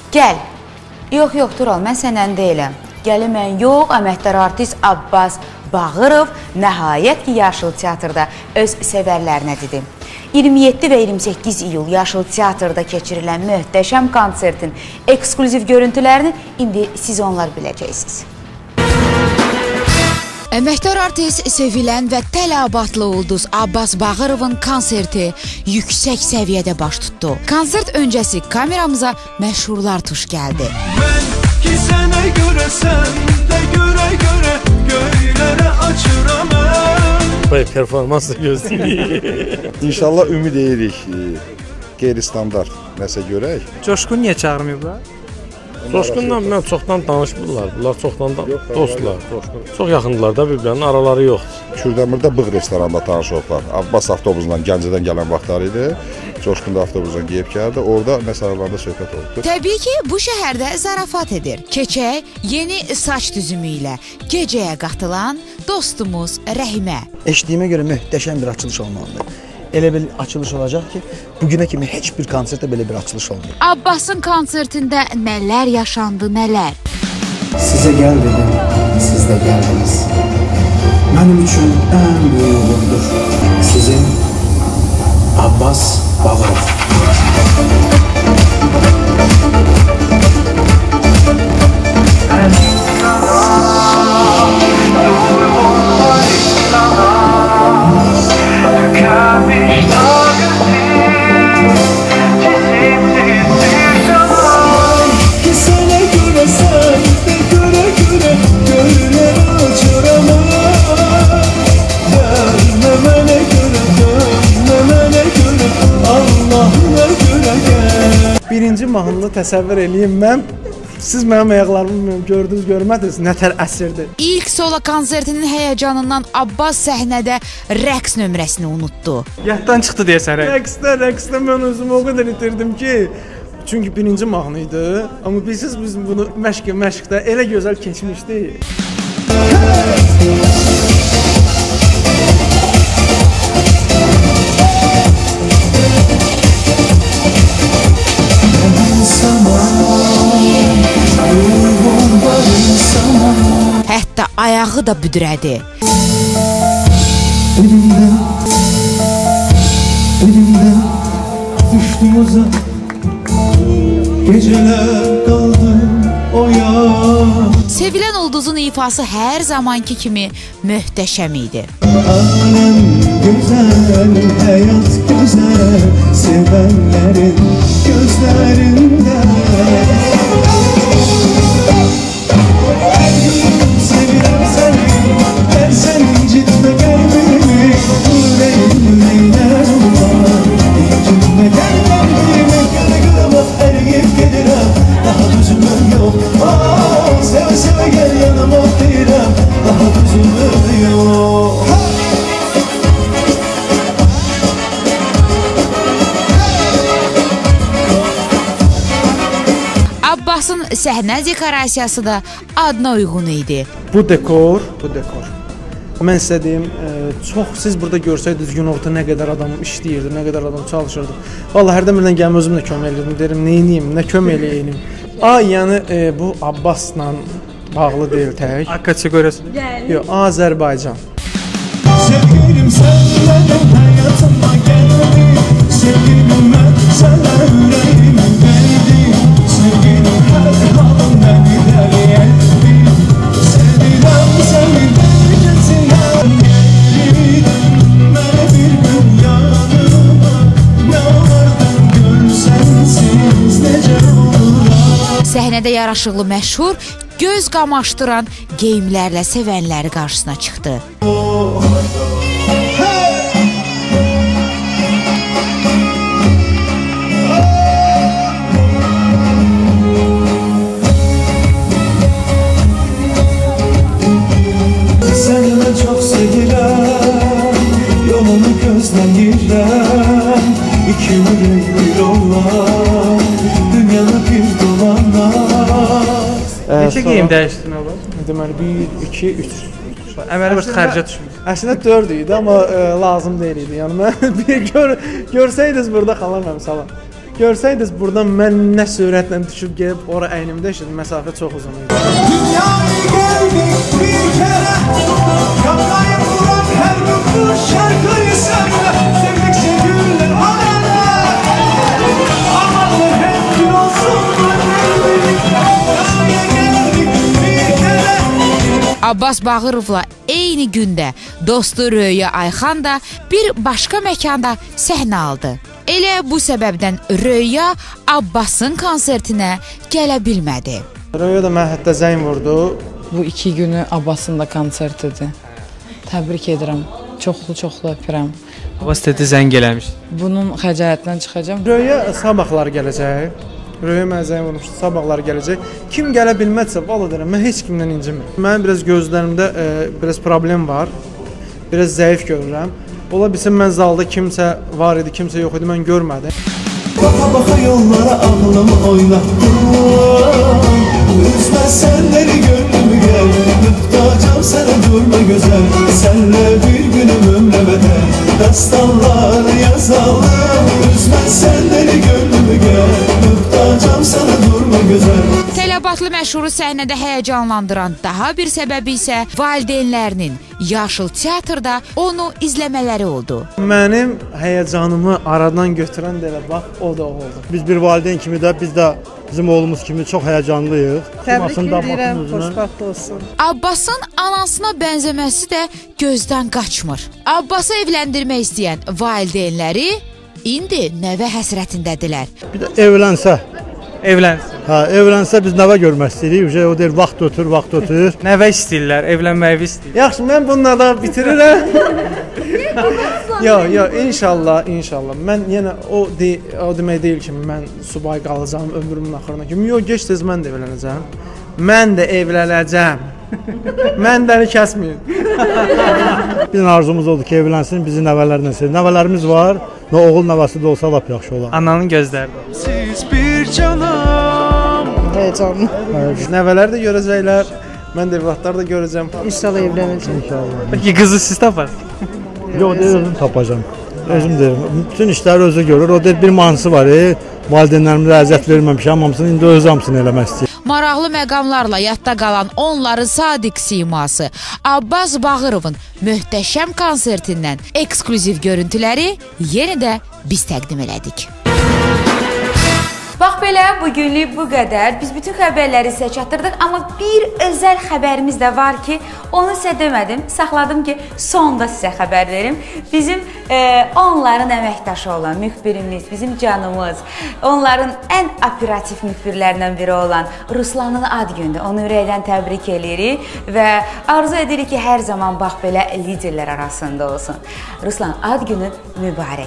Gəl. Yox, Tural, mən səndən deyiləm. Gəli mən yox, əməkdar artist Abbas Bağırov nəhayət ki, Yaşıl Teatrda öz sevərlərinə dedi. 27 və 28 iyul Yaşıl Teatrda keçirilən möhtəşəm konsertin ekskluziv görüntülərini indi siz onlar biləcəksiniz. Əməkdar artist, sevilən və tələbatlı ulduz Abbas Bağırovun konserti yüksək səviyyədə baş tutdu. Konsert öncəsi kameramıza məşhurlar tuş gəldi. Mən ki sənə görə, sən də görə göylərə açıram mən. Performans da gözləyirik. İnşallah ümid edirik qeyri-standart nəsə görək. Coşqun niyə çağırmayıblar? Coşqunla mən çoxdan danışmırlar. Bunlar çoxdan dostlar. Çox yaxındılar da bir-birinin araları yoxdur. Kürdəmirdə Bığ restoranda tanış oldular. Abbas avtobusundan Gəncədən gələn vaxtlar idi. Coşqun da avtobusdan geyib gəldi. Orada məsələlərdə söhbət oldu. Təbii ki, bu şəhərdə zarafat edir. Keçək yeni saç düzümü ilə gecəyə qatılan dostumuz Rəhimə. Eşitdiyimə görə möhtəşəm bir açılış olmalıdır. Elə bir açılış olacaq ki, bugünə kimi heç bir konsertdə belə bir açılış olmuyor. Abbasın konsertində nələr yaşandı, nələr? Sizə gəl dedim, siz də gəldiniz. Mənim üçün ən böyük uğurdur. Sizin Abbas Bağırov. Birinci mahnını təsəvvür eləyim mən. Siz mənim ayaqlarımı gördünüz, görmədiniz, nətər əsirdir. İlk solo konsertinin həyəcanından Abbas səhnədə rəqs nömrəsini unutdu. Yaddan çıxdı deyəsən. Rəqsdə mən özümü o qədər itirdim ki, çünki birinci mahnı idi. Amma biz bunu məşqdə elə gözəl keçmişdi. Hətta ayağı da büdrədi. Elimdə düşdüm uzaq, gecələr qaldım oyan. Sevilən ulduzun ifası hər zamanki kimi möhtəşəm idi. Aləm gözəl, həyat gözəl, sevənlərin gözlərində. Sevirəm səni, mən sənin citmə qəlbimi, ürəyimlər var. Citmə qəlbimi, qırıqlıma əriyib gedirəm, daha düzümüm yox. Sevə gəl yanıma deyirəm, daha düzümüm yox. Abbasın səhnə dekorasiyası da adına uyğun idi. Bu dekor. Mən sizə deyim, siz burada görsəydiniz günorta nə qədər adam işləyirdi, nə qədər adam çalışırdı. Vallahi hərdən birdən gəlmə özüm də kömək edirdim, derim, neyniyim, nə kömək eləyim. Yəni bu Abbasla bağlı deyil tək. Kateqoriyası? Yox, Azərbaycan. Sevgilim sənlərin həyatıma gəldi, sevgilim mən sənə ürəyimi verdi, sevgilim hər halım məni dəli etdi, sevirəm səni dərgəsinəm gəldi, mənə bir gün yanıma yalvardım, görsənsiz necə olur. Səhnədə yaraşıqlı məşhur, göz qamaşdıran geyimlərlə sevənləri qarşısına çıxdı. Səni mən çox sevirəm, yolunu gözləyirəm, iki ürək bir olan, dünyanı bir dolanlar. Neçə geyim dəyişdin olar? Deməli 1, 2, 3. Əməli bir xərcə düşmüş. Əslində 4 idi, amma lazım deyil idi. Yəni mən bir görsəydiniz burada xalam salam. Görsəydiniz buradan mən nə sürətlə düşüb gəlib ora əynimdə işlədim, məsafə çox uzun idi. Dünyaya geldik bir kere, kafayı vuran her gün bu şarkıyı söyle. Sevdikçe güller hayaller, amanlar hep gün olsun. Dünyaya geldik bir kere. Abbas Bağırovla eyni gündə dostu Röya Ayxan da bir başqa məkanda səhnə aldı. Elə bu səbəbdən Röya Abbasın konsertinə gələ bilmədi. Röya da mənə hətta zəng vurdu. Bu 2 günü Abbasın da konsertidir. Təbrik edirəm. Çoxlu öpürəm. Abbas dedi zəng eləmiş. Bunun xəcalətdən çıxacağam. Röya sabahlar gələcək. Röya mənə zəng vurmuşdu, sabahlar gələcək. Kim gələ bilməzsə, valla deyirəm, mən heç kimdən incimirəm. Mənim biraz gözlərimdə biraz problem var. Biraz zəif görürəm. Ola bilsin mən zalda kimsə var idi, kimsə yox idi, mən görmədim. Baka yollara ağlımı oynattım. Üzmez senleri gönlümü gel. Muhtacam sana durma güzel. Senle bir günüm ömre bedel. Destanlar yazalım. Üzmez senleri gönlümü gel. Muhtacam sana durma güzel. Tələbatlı məşhuru səhnədə həyəcanlandıran daha bir səbəbi isə valideynlərinin Yaşıl Teatrda onu izləmələri oldu. Mənim həyəcanımı aradan götürən də elə bax, o da oldu. Biz bir valideyn kimi də, biz də bizim oğlumuz kimi çox həyəcanlıyıq. Təbrik edirəm, xoşbəxt olsun. Abbasın anasına bənzəməsi də gözdən qaçmır. Abbası evləndirmək istəyən valideynləri indi nəvə həsrətindədirlər. Bir də evlənsə. Evlənsin. Hə, evlənsə biz nəvə görmək istəyirik. O deyir, vaxt ötür. Nəvə istəyirlər, evlənməyi istəyir. Yaxşı, mən bununla da bitirirəm. Yox, inşallah. Mən yenə o demək deyil ki, mən subay qalacağam ömrümün axırına kimi. Yox, gec-tez mən də evlənəcəm. Mən də evlənəcəm. Məndəni kəsməyin. Bizim arzumuz oldu ki, evlənsin, bizi nəvələrlə sevir. Nəvələrimiz var. Nə oğul nəvəsi də olsa lap yaxşı olar. Ananın gözlərində. Siz bir canım. Heyecanlı. Nəvələr də görəcəklər. Mən də evlatlar da görəcəm. İnşallah evlənəcəm. Peki qızı siz taparsınız? Yox, özüm tapacağam. Özüm deyirəm. Bütün işləri özü görür. O deyir, bir mantısı var. Valideynlərimizə əziyyət verməmişəm, hamısını indi öz hamısını eləmək istəyir. Maraqlı məqamlarla yadda qalan onların sadiq siması Abbas Bağırovun möhtəşəm konsertindən eksklüziv görüntüləri yenə də biz təqdim elədik. Bax belə, bugünlük bu qədər. Biz bütün xəbərləri sizə çatdırdıq, amma bir özəl xəbərimiz də var ki, onu sizə demədim, saxladım ki, sonda sizə xəbər verim. Bizim onların əməkdaşı olan müxbirimiz, bizim canımız, onların ən operativ müxbirlərindən biri olan Ruslanın ad gündür. Onu ürəkdən təbrik edirik və arzu edirik ki, hər zaman bax belə liderlər arasında olsun. Ruslan, ad günü mübarək.